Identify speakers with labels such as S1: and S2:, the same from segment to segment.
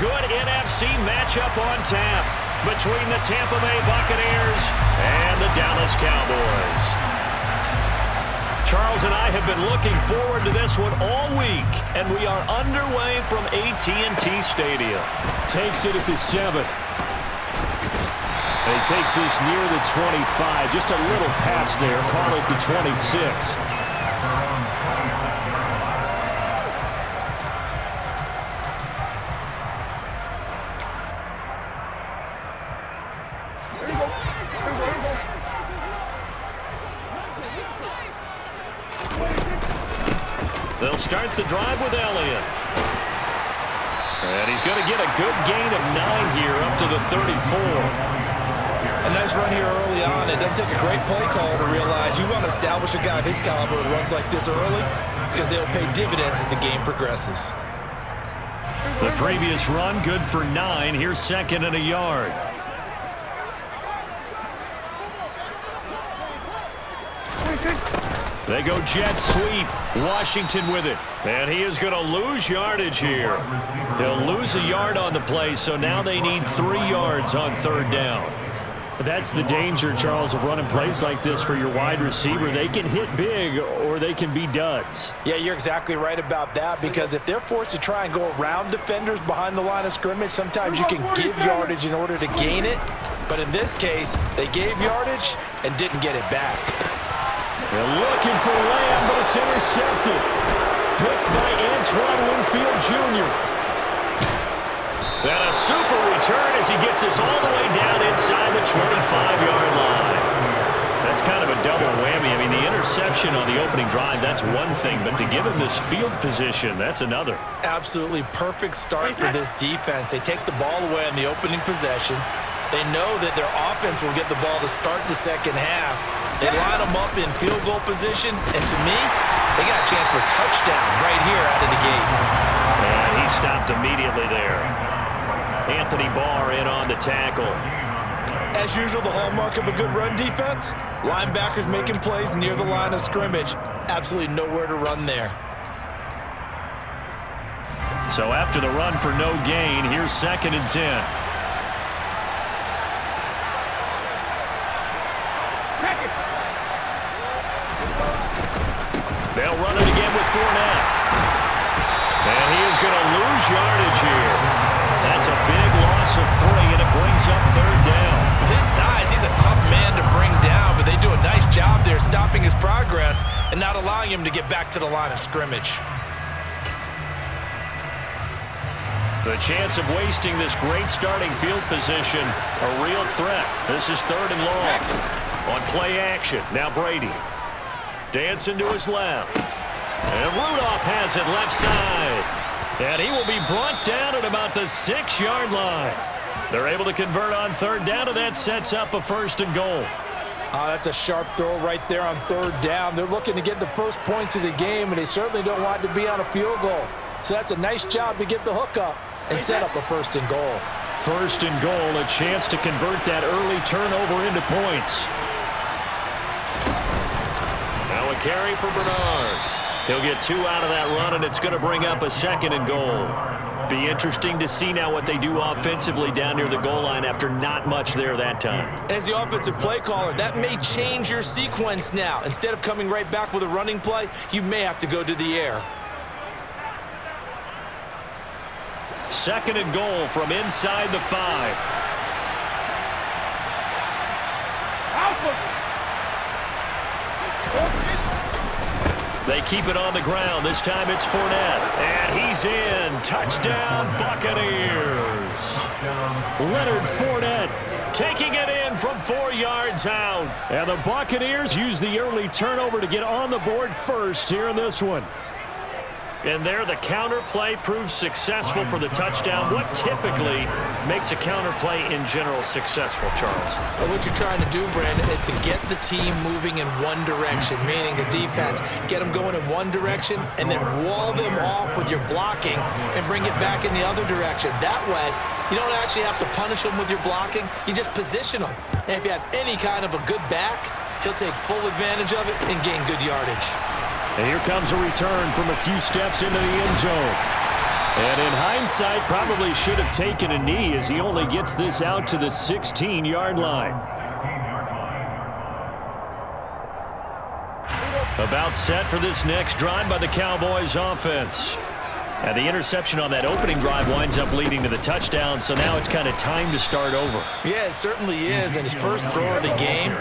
S1: good NFC matchup on tap between the Tampa Bay Buccaneers and the Dallas Cowboys. Charles and I have been looking forward to this one all week, and we are underway from AT&T Stadium.
S2: Takes it at the 7. And he takes this near the 25. Just a little pass there. Call it the 26.
S1: They'll start the drive with Elliott. And he's going to get a good gain of 9 here up to the 34.
S3: A nice run here early on. It doesn't take a great play call to realize you want to establish a guy of his caliber with runs like this early because they'll pay dividends as the game progresses.
S1: The previous run good for 9. Here's 2nd and a yard. They go jet sweep. Washington with it. And he is going to lose yardage here. He'll lose a yard on the play, so now they need 3 yards on 3rd down.
S2: That's the danger, Charles, of running plays like this for your wide receiver. They can hit big or they can be duds.
S3: Yeah, you're exactly right about that, because if they're forced to try and go around defenders behind the line of scrimmage, sometimes you can give yardage in order to gain it. But in this case, they gave yardage and didn't get it back.
S2: They're looking for Lamb, but it's intercepted. Picked by Antoine Winfield Jr.
S1: And a super return as he gets us all the way down inside the 25-yard line. That's kind of a double whammy. I mean, the interception on the opening drive, that's one thing, but to give him this field position, that's another.
S3: Absolutely perfect start for this defense. They take the ball away in the opening possession. They know that their offense will get the ball to start the second half. They line them up in field goal position, and to me, they got a chance for a touchdown right here out of the gate.
S1: And he stopped immediately there. Anthony Barr in on the tackle.
S3: As usual, the hallmark of a good run defense, linebackers making plays near the line of scrimmage. Absolutely nowhere to run there.
S1: So after the run for no gain, here's 2nd and 10. They'll run it again with Fournette. And he is going to lose yardage here. That's a big loss of 3, and it brings up 3rd down.
S3: With his size, he's a tough man to bring down, but they do a nice job there stopping his progress and not allowing him to get back to the line of scrimmage.
S1: The chance of wasting this great starting field position, a real threat. This is 3rd and long. On play action, now Brady. Dancing to his left. And Rudolph has it left side. And he will be brought down at about the 6-yard line. They're able to convert on 3rd down, and that sets up a 1st and goal.
S3: That's a sharp throw right there on 3rd down. They're looking to get the first points of the game, and they certainly don't want to be on a field goal. So that's a nice job to get the hook up and set up a 1st and goal.
S2: 1st and goal, a chance to convert that early turnover into points.
S1: Now a carry for Bernard. He'll get 2 out of that run, and it's going to bring up a 2nd and goal. Be interesting to see now what they do offensively down near the goal line after not much there that time.
S3: As the offensive play caller, that may change your sequence now. Instead of coming right back with a running play, you may have to go to the air.
S1: 2nd and goal from inside the 5. They keep it on the ground. This time it's Fournette. And he's in. Touchdown, Buccaneers.
S2: Leonard Fournette taking it in from 4 yards out. And the Buccaneers use the early turnover to get on the board first here in this one.
S1: And there the counter play proves successful for the touchdown. What typically makes a counter play in general successful, Charles?
S3: Well, what you're trying to do, Brandon, is to get the team moving in one direction, meaning the defense. Get them going in one direction and then wall them off with your blocking and bring it back in the other direction. That way, you don't actually have to punish them with your blocking. You just position them. And if you have any kind of a good back, he'll take full advantage of it and gain good yardage.
S2: And here comes a return from a few steps into the end zone. And in hindsight, probably should have taken a knee as he only gets this out to the 16-yard line. About set for this next drive by the Cowboys offense. And the interception on that opening drive winds up leading to the touchdown, so now it's kind of time to start over.
S3: Yeah, it certainly is, and his first throw of the game.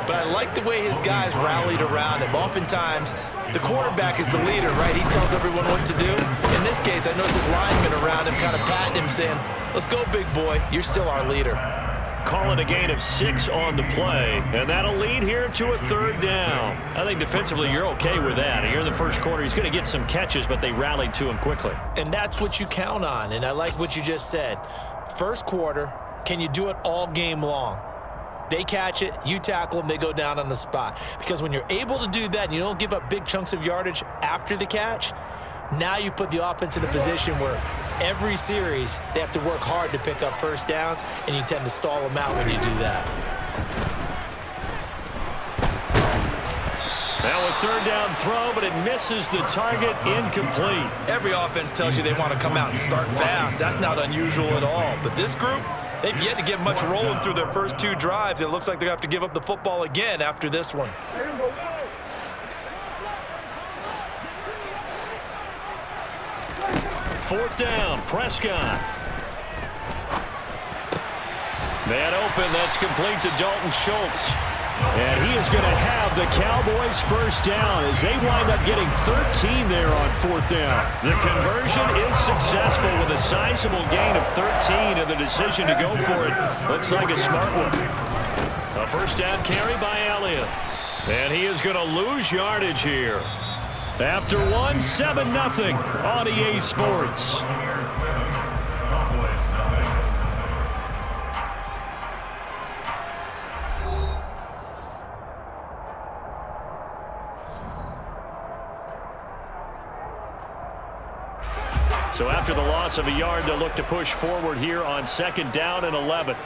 S3: But I like the way his guys rallied around him. Oftentimes, the quarterback is the leader, right? He tells everyone what to do. In this case, I noticed his linemen around him kind of patting him, saying, let's go, big boy. You're still our leader.
S2: Calling a gain of 6 on the play, and that'll lead here to a 3rd down. I think defensively you're okay with that. Here in the first quarter, he's going to get some catches, but they rallied to him quickly.
S3: And that's what you count on, and I like what you just said. First quarter, can you do it all game long? They catch it, you tackle them, they go down on the spot. Because when you're able to do that and you don't give up big chunks of yardage after the catch, now you put the offense in a position where every series they have to work hard to pick up first downs, and you tend to stall them out when you do that.
S2: Now a 3rd down throw, but it misses the target, incomplete.
S3: Every offense tells you they want to come out and start fast. That's not unusual at all. But this group, they've yet to get much rolling through their first 2 drives. It looks like they're going to have to give up the football again after this one.
S2: Fourth down, Prescott. Man open, that's complete to Dalton Schultz. And he is going to have the Cowboys first down as they wind up getting 13 there on 4th down. The conversion is successful with a sizable gain of 13, and the decision to go for it looks like a smart one. A first down carry by Elliott. And he is going to lose yardage here. After 7-0 on EA Sports. So after the loss of a yard, they'll look to push forward here on 2nd down and 11.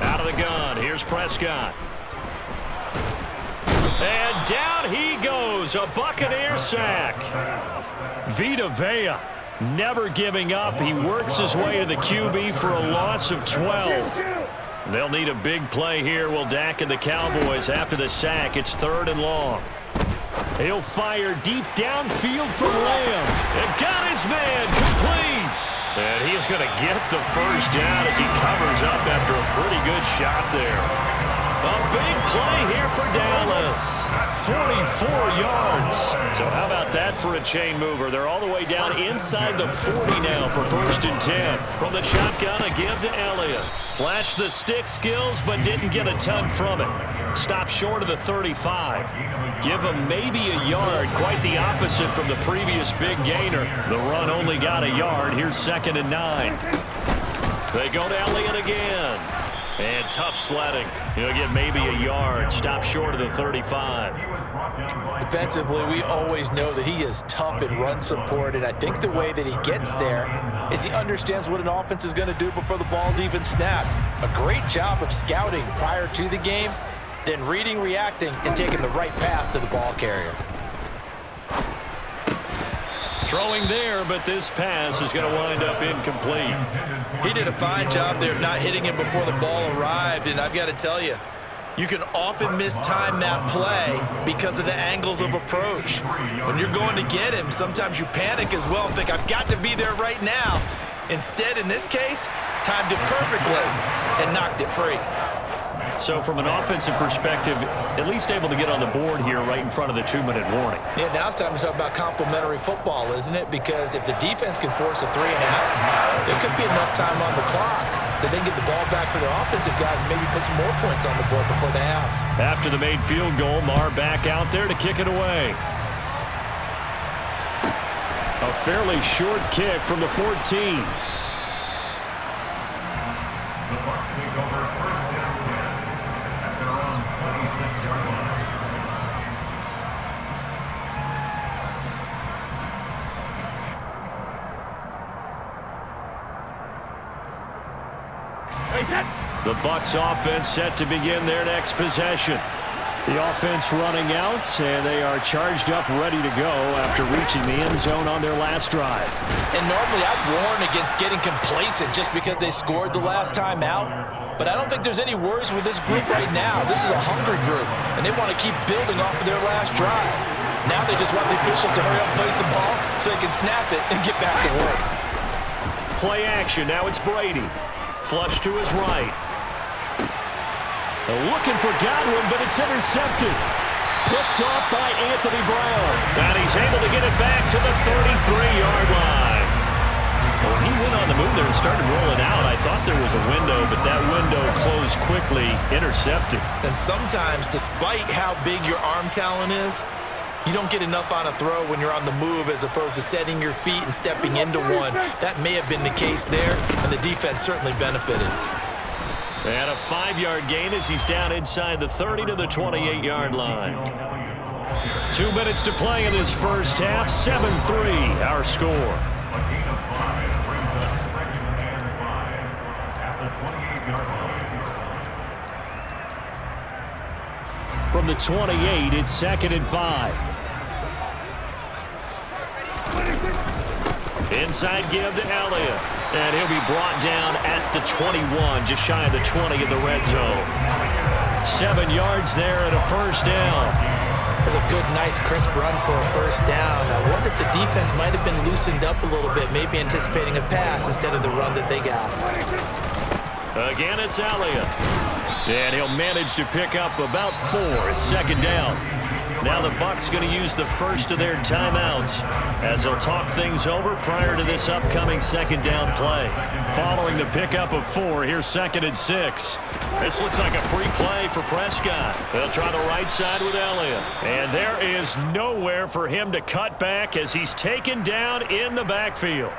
S2: Out of the gun, here's Prescott. And down he goes, a Buccaneer sack. Vita Vea never giving up. He works his way to the QB for a loss of 12. They'll need a big play here, will Dak and the Cowboys after the sack. It's 3rd and long. He'll fire deep downfield from Lamb. And got his man complete. And he is going to get the first down as he covers up after a pretty good shot there. A big play here for Dallas. 44 yards. So how about that for a chain mover? They're all the way down inside the 40 now for 1st and 10. From the shotgun, a give to Elliott. Flashed the stick skills, but didn't get a ton from it. Stopped short of the 35. Give him maybe a yard. Quite the opposite from the previous big gainer. The run only got a yard. Here's 2nd and 9. They go to Elliott again. And tough sledding. He'll get maybe a yard. Stop short of the 35.
S3: Defensively, we always know that he is tough in run support, and I think the way that he gets there is he understands what an offense is going to do before the ball's even snapped. A great job of scouting prior to the game, then reading, reacting, and taking the right path to the ball carrier.
S2: Throwing there, but this pass is going to wind up incomplete.
S3: He did a fine job there of not hitting him before the ball arrived, and I've got to tell you, you can often mistime that play because of the angles of approach. When you're going to get him, sometimes you panic as well and think, I've got to be there right now. Instead, in this case, timed it perfectly and knocked it free.
S2: So from an offensive perspective, at least able to get on the board here right in front of the 2-minute warning.
S3: Yeah, now it's time to talk about complementary football, isn't it? Because if the defense can force a 3-and-out, there could be enough time on the clock that they can get the ball back for their offensive guys and maybe put some more points on the board before the half.
S2: After the made field goal, Marr back out there to kick it away. A fairly short kick from the 14. The Bucs offense set to begin their next possession. The offense running out, and they are charged up, ready to go after reaching the end zone on their last drive.
S3: And normally I'd warn against getting complacent just because they scored the last time out. But I don't think there's any worries with this group right now. This is a hungry group, and they want to keep building off of their last drive. Now they just want the officials to hurry up and place the ball so they can snap it and get back to work.
S1: Play action. Now it's Brady. Flush to his right.
S2: Looking for Godwin, but it's intercepted. Picked off by Anthony Brown.
S1: And he's able to get it back to the 33-yard line.
S2: Well, when he went on the move there and started rolling out, I thought there was a window, but that window closed quickly, intercepted.
S3: And sometimes, despite how big your arm talent is, you don't get enough on a throw when you're on the move as opposed to setting your feet and stepping into one. That may have been the case there, and the defense certainly benefited.
S1: And a 5-yard gain as he's down inside the 30 to the 28-yard line.
S2: 2 minutes to play in this first half. 7-3, our score. From the 28, it's 2nd and 5.
S1: Inside give to Elliott. And he'll be brought down at the 21, just shy of the 20 in the red zone.
S2: 7 yards there and a first down.
S3: That's a good, nice, crisp run for a first down. I wonder if the defense might have been loosened up a little bit, maybe anticipating a pass instead of the run that they got.
S1: Again, it's Elliott.
S2: And he'll manage to pick up about 4. It's 2nd down.
S1: Now the Bucs going to use the first of their timeouts as they'll talk things over prior to this upcoming 2nd down play.
S2: Following the pickup of 4, here's 2nd and 6.
S1: This looks like a free play for Prescott. They'll try the right side with Elliott.
S2: And there is nowhere for him to cut back as he's taken down in the backfield.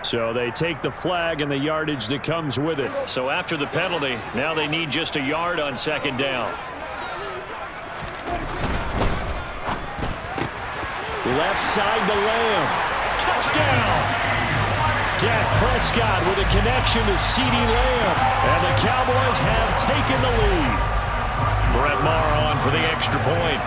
S2: So they take the flag and the yardage that comes with it.
S1: So after the penalty, now they need just a yard on 2nd down.
S2: Left side to Lamb. Touchdown! Dak Prescott with a connection to CeeDee Lamb. And the Cowboys have taken the lead.
S1: Brett Maher on for the extra point.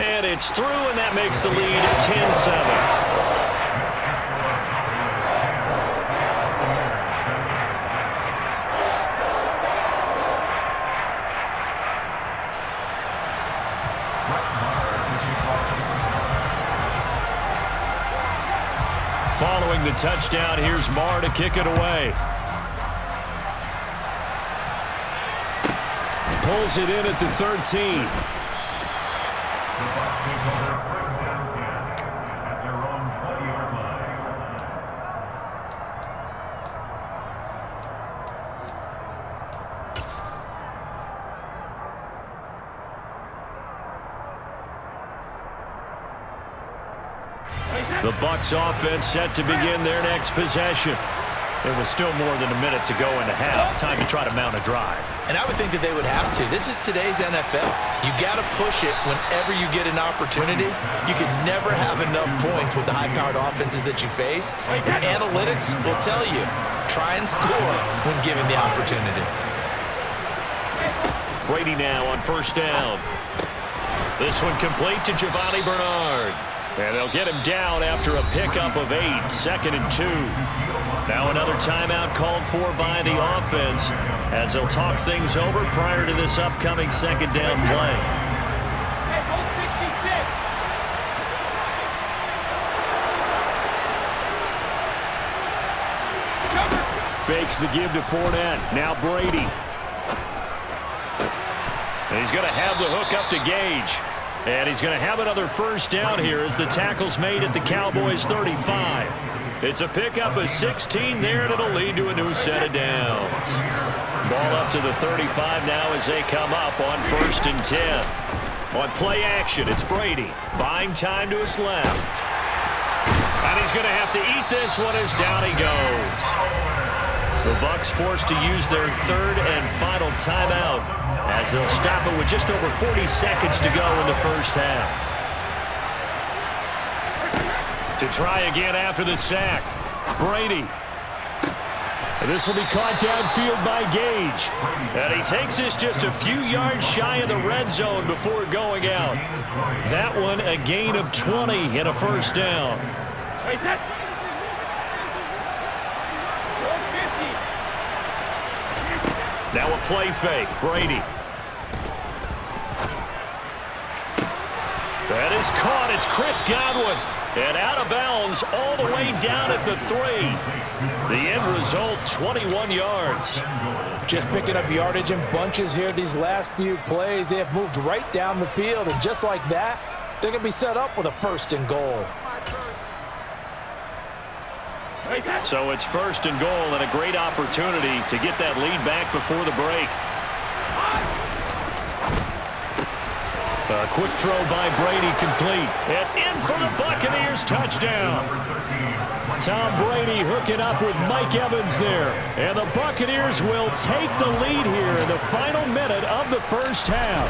S1: And it's through, and that makes the lead 10-7.
S2: Following the touchdown, here's Maher to kick it away. Pulls it in at the 13. The Bucs offense set to begin their next possession. There was still more than a minute to go in the half. Time to try to mount a drive.
S3: And I would think that they would have to. This is today's NFL. You got to push it whenever you get an opportunity. You can never have enough points with the high-powered offenses that you face. And analytics will tell you, try and score when given the opportunity.
S1: Brady now on 1st down. This one complete to Giovanni Bernard.
S2: And they'll get him down after a pickup of 8, 2nd and 2.
S1: Now another timeout called for by the offense as they'll talk things over prior to this upcoming 2nd down play.
S2: Fakes the give to Fournette. Now Brady.
S1: And he's going to have the hook up to Gage.
S2: And he's going to have another first down here as the tackle's made at the Cowboys' 35.
S1: It's a pickup of 16 there, and it'll lead to a new set of downs.
S2: Ball up to the 35 now as they come up on 1st and 10.
S1: On play action, it's Brady. Buying time to his left. And he's going to have to eat this one as down he goes. The Bucs forced to use their 3rd and final timeout as they'll stop it with just over 40 seconds to go in the first half. To try again after the sack, Brady.
S2: And this will be caught downfield by Gage.
S1: And he takes this just a few yards shy of the red zone before going out.
S2: That one a gain of 20 and a first down.
S1: Now a play fake. Brady. That is caught. It's Chris Godwin. And out of bounds all the way down at the 3. The end result, 21 yards.
S3: Just picking up yardage in bunches here these last few plays. They have moved right down the field, and just like that, they're going to be set up with a 1st and goal.
S1: So it's 1st and goal and a great opportunity to get that lead back before the break.
S2: A quick throw by Brady complete.
S1: And in for the Buccaneers touchdown.
S2: Tom Brady hooking up with Mike Evans there. And the Buccaneers will take the lead here in the final minute of the first half.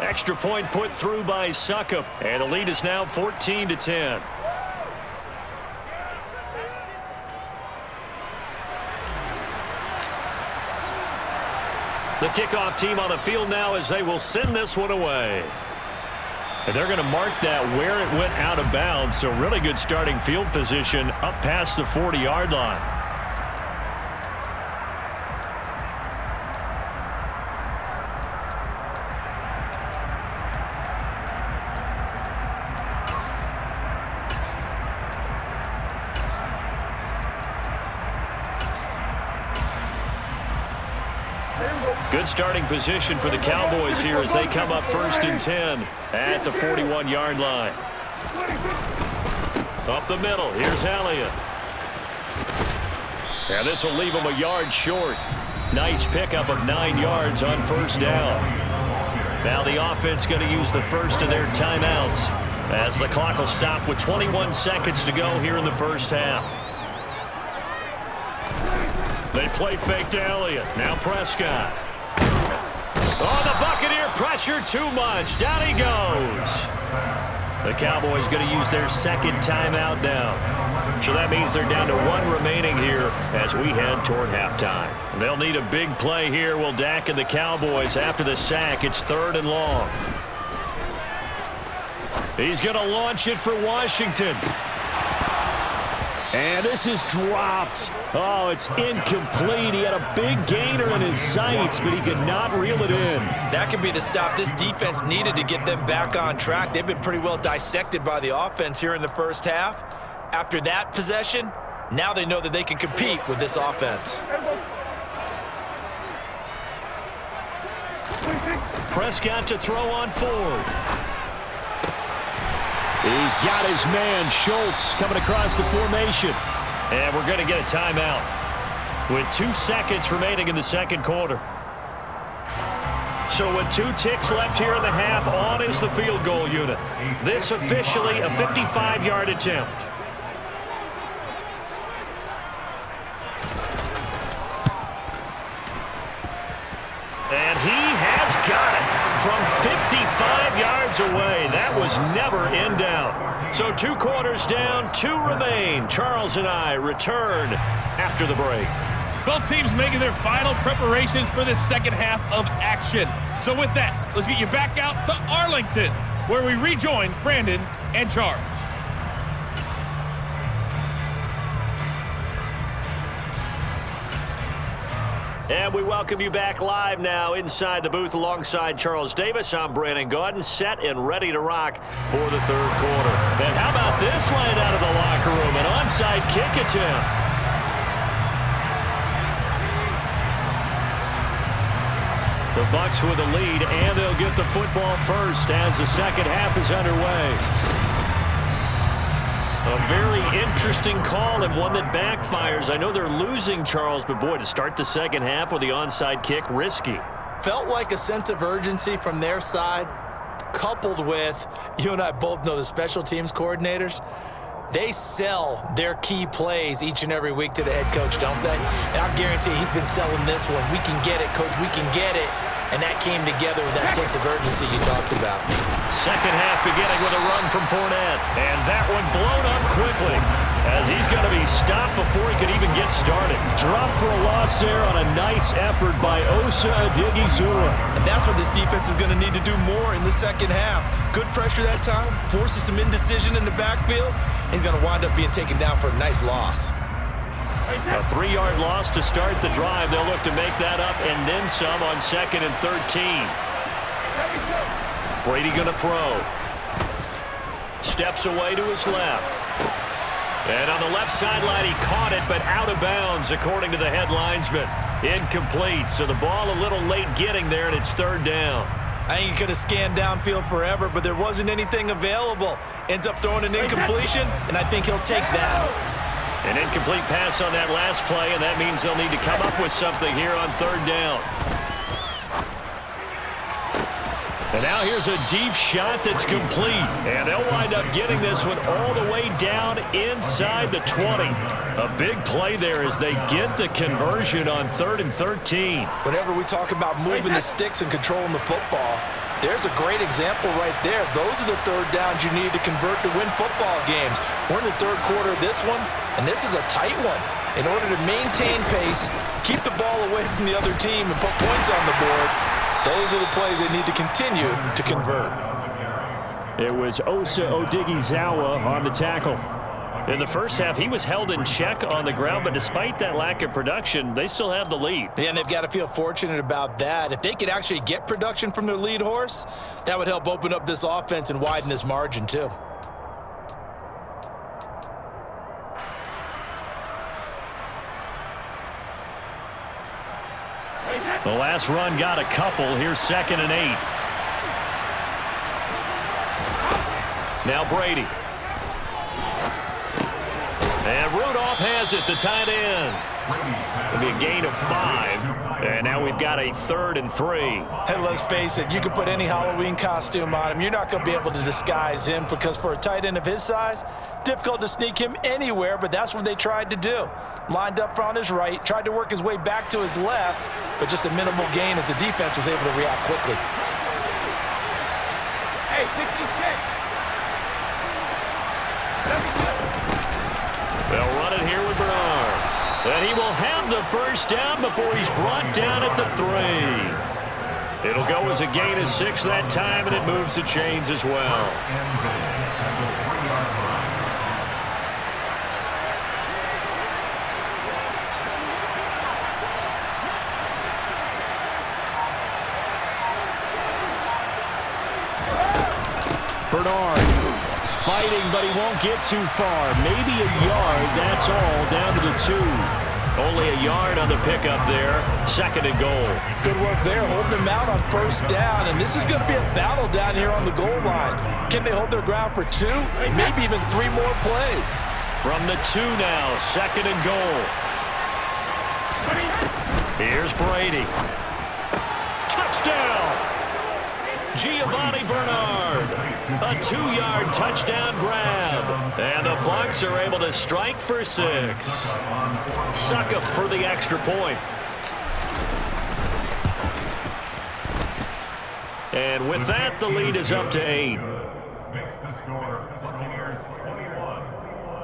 S1: Extra point put through by Succop. And the lead is now 14-10. The kickoff team on the field now as they will send this one away. And they're going to mark that where it went out of bounds. So really good starting field position up past the 40-yard line. Good starting position for the Cowboys here as they come up 1st and 10 at the 41-yard line. Up the middle, here's Elliott. And this will leave him a yard short. Nice pickup of 9 yards on 1st down. Now the offense going to use the first of their timeouts as the clock will stop with 21 seconds to go here in the first half. They play fake to Elliott. Now Prescott. Oh, the Buccaneer pressure too much. Down he goes. The Cowboys going to use their 2nd timeout now. So that means they're down to 1 remaining here as we head toward halftime. They'll need a big play here. Will Dak and the Cowboys after the sack. It's 3rd and long. He's going to launch it for Washington.
S2: And this is dropped. Oh, it's incomplete. He had a big gainer in his sights, but he could not reel it in.
S3: That could be the stop this defense needed to get them back on track. They've been pretty well dissected by the offense here in the first half. After that possession, now they know that they can compete with this offense.
S1: Prescott to throw on 4th.
S2: He's got his man, Schultz, coming across the formation.
S1: And we're going to get a timeout with 2 seconds remaining in the 2nd quarter. So with 2 ticks left here in the half, on is the field goal unit. This officially a 55-yard attempt. And he has got it from 55 yards away. That was never in doubt. So 2 quarters down, 2 remain. Charles and I return after the break.
S4: Both teams making their final preparations for the second half of action. So with that, let's get you back out to Arlington, where we rejoin Brandon and Charles.
S1: And we welcome you back live now inside the booth alongside Charles Davis. I'm Brandon Gaudin, set and ready to rock for the 3rd quarter. And how about this line out of the locker room? An onside kick attempt. The Bucs with a lead, and they'll get the football first as the second half is underway. A very interesting call and one that backfires. I know they're losing, Charles, but boy, to start the second half with the onside kick, risky.
S3: Felt like a sense of urgency from their side, coupled with, you and I both know the special teams coordinators, they sell their key plays each and every week to the head coach, don't they? And I guarantee he's been selling this one. We can get it, coach, we can get it. And that came together with that sense of urgency you talked about.
S1: Second half beginning with a run from Fournette. And that one blown up quickly.
S2: as he's going to be stopped before he could even get started. Drop for a loss there on a nice effort by Osa Odighizuwa.
S3: And that's what this defense is going to need to do more in the second half. Good pressure that time, forces some indecision in the backfield. He's going to wind up being taken down for a nice loss.
S2: A 3-yard loss to start the drive. They'll look to make that up and then some on 2nd and 13. Brady going to throw. Steps away to his left. And on the left sideline, he caught it, but out of bounds, according to the head linesman. Incomplete, so the ball a little late getting there, and it's 3rd down.
S3: I think he could have scanned downfield forever, but there wasn't anything available. Ends up throwing an incompletion, and I think he'll take that.
S2: An incomplete pass on that last play, and that means they'll need to come up with something here on 3rd down. And now here's a deep shot that's complete. And they'll wind up getting this one all the way down inside the 20. A big play there as they get the conversion on 3rd and 13.
S3: Whenever we talk about moving the sticks and controlling the football, there's a great example right there. Those are the 3rd downs you need to convert to win football games. We're in the 3rd quarter of this one, and this is a tight one. In order to maintain pace, keep the ball away from the other team, and put points on the board, those are the plays they need to continue to convert.
S2: It was Osa Odighizuwa on the tackle. In the first half, he was held in check on the ground, but despite that lack of production, they still have the lead.
S3: Yeah, and they've got to feel fortunate about that. If they could actually get production from their lead horse, that would help open up this offense and widen this margin too.
S2: The last run got a couple. Here's 2nd and 8. Now Brady. And Rudolph has it, the tight end. It'll be a gain of 5. And now we've got a 3rd and 3.
S3: Hey, let's face it, you can put any Halloween costume on him. You're not going to be able to disguise him, because for a tight end of his size, difficult to sneak him anywhere, but that's what they tried to do. Lined up on his right, tried to work his way back to his left, but just a minimal gain as the defense was able to react quickly.
S5: Hey, 66.
S2: They'll run it here with Bernard. And he will have the 1st down before he's brought down at the 3. It'll go as a gain of 6 that time, and it moves the chains as well. Bernard fighting, but he won't get too far. Maybe a yard, that's all, down to the 2. Only a yard on the pickup there. 2nd and goal.
S3: Good work there, holding them out on 1st down, and this is going to be a battle down here on the goal line. Can they hold their ground for 2? Maybe even 3 more plays.
S2: From the 2 now, 2nd and goal. Here's Brady. Touchdown! Giovanni Bernard, a 2-yard touchdown grab. And the Bucs are able to strike for 6. Suck up for the extra point. And with that, the lead is up to 8.
S5: Makes the score Buccaneers 21,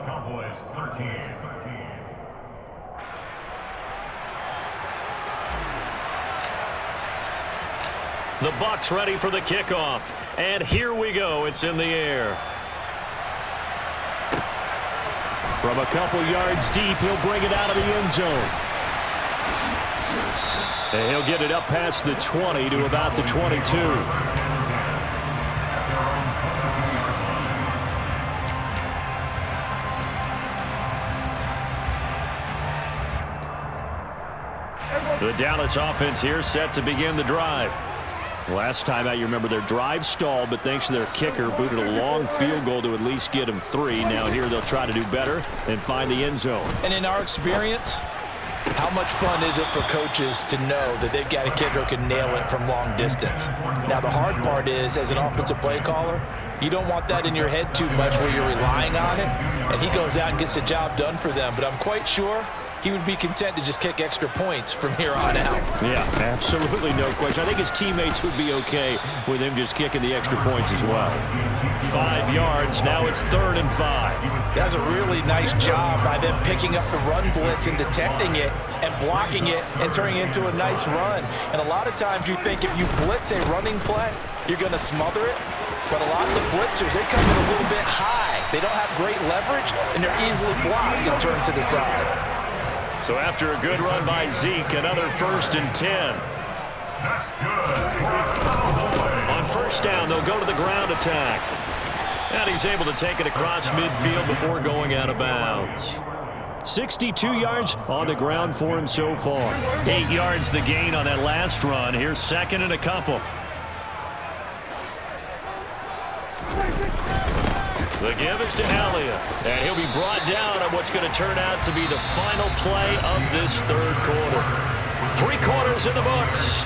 S5: Cowboys 13.
S2: The Bucs ready for the kickoff. And here we go. It's in the air. From a couple yards deep, he'll bring it out of the end zone. And he'll get it up past the 20 to about the 22. The Dallas offense here set to begin the drive. Last time out, you remember their drive stalled, but thanks to their kicker, booted a long field goal to at least get them 3. Now here they'll try to do better and find the end zone.
S3: And in our experience, how much fun is it for coaches to know that they've got a kicker who can nail it from long distance? Now the hard part is, as an offensive play caller, you don't want that in your head too much where you're relying on it, and he goes out and gets the job done for them. But I'm quite sure he would be content to just kick extra points from here on out.
S2: Yeah, absolutely no question. I think his teammates would be okay with him just kicking the extra points as well. 5 yards. Now it's 3rd and 5.
S3: That's a really nice job by them picking up the run blitz and detecting it and blocking it and turning it into a nice run. And a lot of times you think if you blitz a running play, you're going to smother it. But a lot of the blitzers, they come in a little bit high. They don't have great leverage, and they're easily blocked and turned to the side.
S1: So after a good run by Zeke, another 1st and 10.
S5: That's good.
S1: On 1st down, they'll go to the ground attack. And he's able to take it across midfield before going out of bounds.
S2: 62 yards on the ground for him so far.
S1: 8 yards the gain on that last run. Here's 2nd and a couple. The give is to Elliott, and he'll be brought down on what's going to turn out to be the final play of this 3rd quarter. 3 quarters in the books.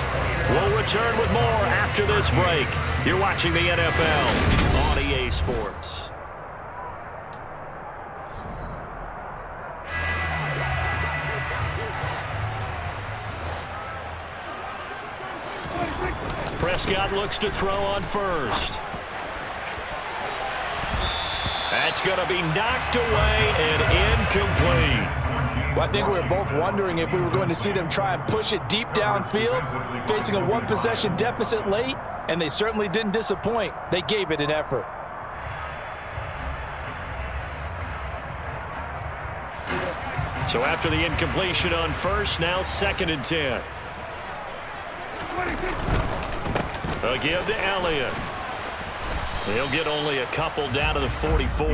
S1: We'll return with more after this break. You're watching the NFL on EA Sports. Prescott looks to throw on 1st. That's going to be knocked away and incomplete.
S3: Well, I think we were both wondering if we were going to see them try and push it deep downfield, facing a 1-possession deficit late, and they certainly didn't disappoint. They gave it an effort.
S1: So after the incompletion on 1st, now 2nd and 10. A give to Elliott. He'll get only a couple down to the 44.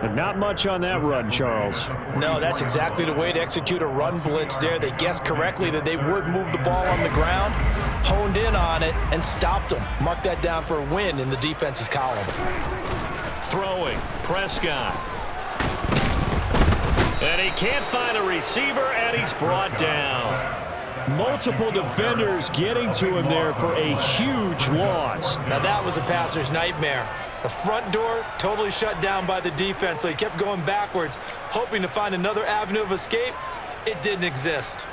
S2: And not much on that run, Charles.
S3: No, that's exactly the way to execute a run blitz there. They guessed correctly that they would move the ball on the ground, honed in on it, and stopped them. Mark that down for a win in the defense's column.
S1: Throwing, Prescott. And he can't find a receiver, and he's brought down.
S2: Multiple defenders getting to him there for a huge loss.
S3: Now that was a passer's nightmare. The front door totally shut down by the defense, so he kept going backwards, hoping to find another avenue of escape. It didn't exist.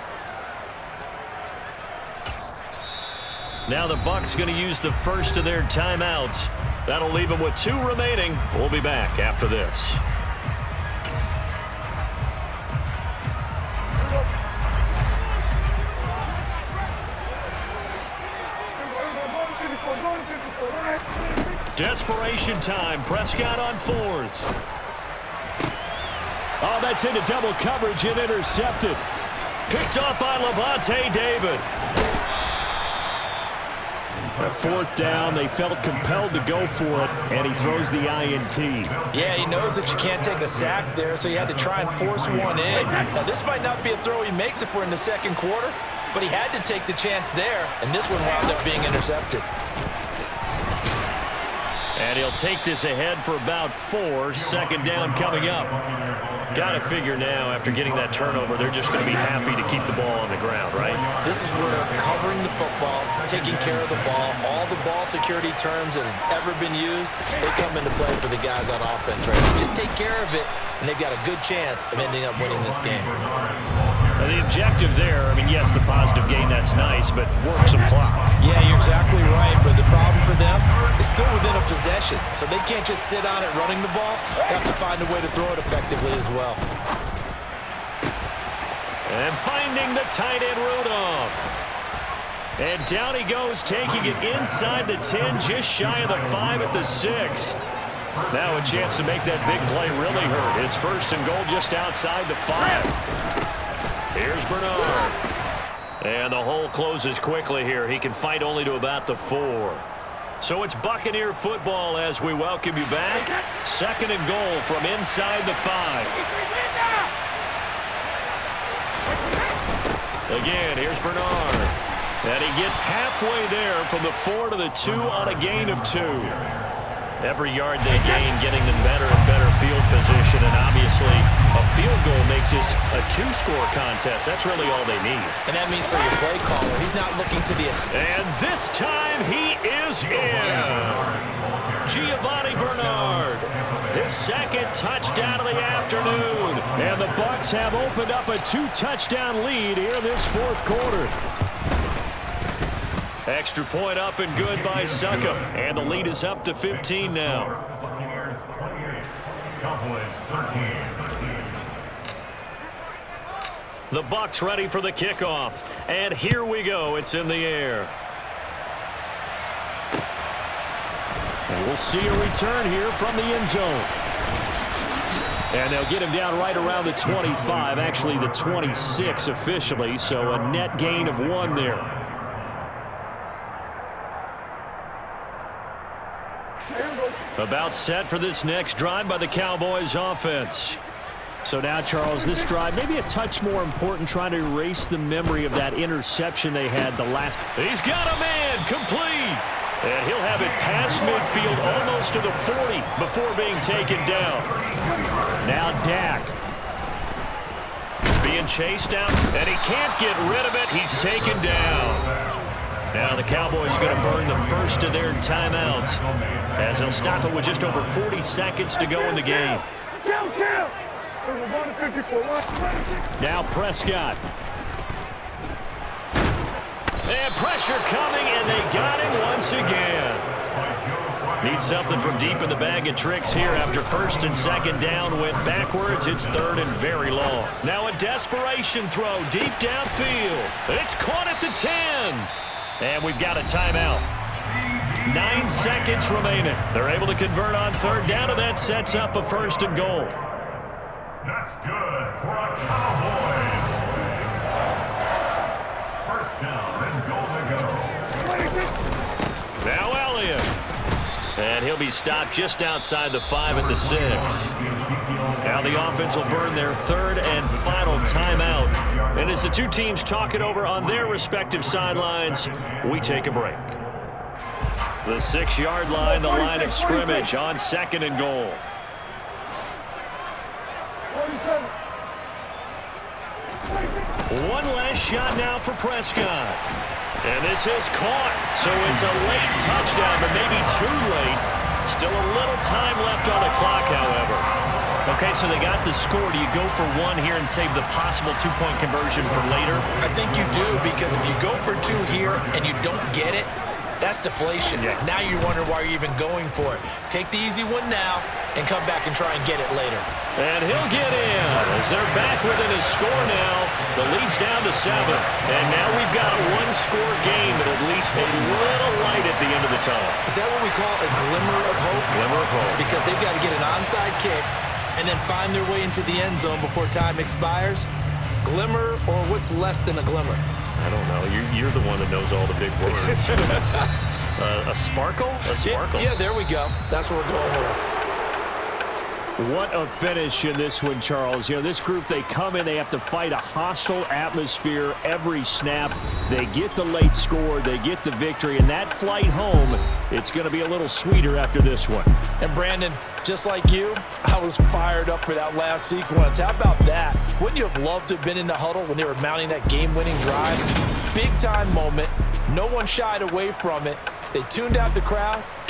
S1: Now the Bucs going to use the first of their timeouts. That'll leave them with 2 remaining. We'll be back after this. Desperation time. Prescott on 4th.
S2: Oh, that's into double coverage and intercepted.
S1: Picked off by Levante David.
S2: A 4th down, they felt compelled to go for it, and he throws the INT.
S3: Yeah, he knows that you can't take a sack there, so he had to try and force one in. Now, this might not be a throw he makes if we're in the 2nd quarter, but he had to take the chance there, and this one wound up being intercepted.
S1: And he'll take this ahead for about 4. 2nd down coming up. Got to figure now, after getting that turnover, they're just going to be happy to keep the ball on the ground, right?
S3: This is where covering the football, taking care of the ball, all the ball security terms that have ever been used, they come into play for the guys on offense right now. Just take care of it, and they've got a good chance of ending up winning this game.
S1: Now the objective there, I mean, yes, the positive gain, that's nice, but work some clock.
S3: Yeah, you're exactly right, but the problem for them is still within a possession, so they can't just sit on it running the ball. They have to find a way to throw it effectively as well.
S1: And finding the tight end Rudolph. And down he goes, taking it inside the 10, just shy of the 5 at the 6. Now a chance to make that big play really hurt. It's 1st and goal just outside the 5. Here's Bernard. And the hole closes quickly here. He can fight only to about the 4. So it's Buccaneer football as we welcome you back. 2nd and goal from inside the 5. Again, here's Bernard. And he gets halfway there from the 4 to the 2 on a gain of 2. Every yard they gain, getting them better and better field position. And obviously, a field goal makes this a 2-score contest. That's really all they need.
S3: And that means for your play caller, he's not looking to the...
S1: And this time, he is in.
S3: Yes.
S1: Giovanni Bernard. His 2nd touchdown of the afternoon.
S2: And the Bucs have opened up a 2-touchdown lead here in this 4th quarter. Extra point up and good by Suckup. And the lead is up to 15 now.
S5: Buccaneers 28. Cowboys 13.
S2: The Bucs ready for the kickoff. And here we go. It's in the air. And we'll see a return here from the end zone. And they'll get him down right around the 25, actually the 26 officially, so a net gain of 1 there. About set for this next drive by the Cowboys offense. So now, Charles, this drive maybe a touch more important, trying to erase the memory of that interception they had the last. He's got a man, complete. And he'll have it past midfield almost to the 40 before being taken down. Now Dak. Being chased down, and he can't get rid of it. He's taken down. Now the Cowboys going to burn the first of their timeouts as they'll stop it with just over 40 seconds to go in the game. Now Prescott. And pressure coming, and they got him once again. Need something from deep in the bag of tricks here after first and second down went backwards. It's third and very long. Now a desperation throw deep downfield. It's caught at the 10. And we've got a timeout. 9 seconds remaining. They're able to convert on third down, and that sets up a first and goal.
S5: That's good for a Cowboys. First down and goal to go.
S2: Now Elliott. And he'll be stopped just outside the 5 at the 6. Now the offense will burn their third and final timeout. And as the two teams talk it over on their respective sidelines, we take a break. The 6-yard line, the line of scrimmage on second and goal. One last shot now for Prescott. And this is caught. So it's a late touchdown, but maybe too late. Still a little time left on the clock, however. Okay, so they got the score. Do you go for one here and save the possible two-point conversion for later?
S3: I think you do, because if you go for 2 here and you don't get it, that's deflation.
S2: Yeah.
S3: Now you wonder why you're even going for it. Take the easy one now and come back and try and get it later.
S2: And he'll get in as they're back within his score now. The lead's down to 7. And now we've got a one-score game and at least a little light at the end of the tunnel.
S3: Is that what we call a glimmer of hope?
S2: Glimmer of hope.
S3: Because they've got to get an onside kick and then find their way into the end zone before time expires. Glimmer, or what's less than a glimmer?
S2: I don't know. You're the one that knows all the big words. A sparkle? A sparkle.
S3: Yeah, there we go. That's what we're going with.
S2: What a finish in this one, Charles. You know, this group, they come in, they have to fight a hostile atmosphere every snap. They get the late score, they get the victory, and that flight home, it's going to be a little sweeter after this one.
S3: And Brandon, just like you, I was fired up for that last sequence. How about that? Wouldn't you have loved to have been in the huddle when they were mounting that game-winning drive? Big-time moment. No one shied away from it. They tuned out the crowd, kept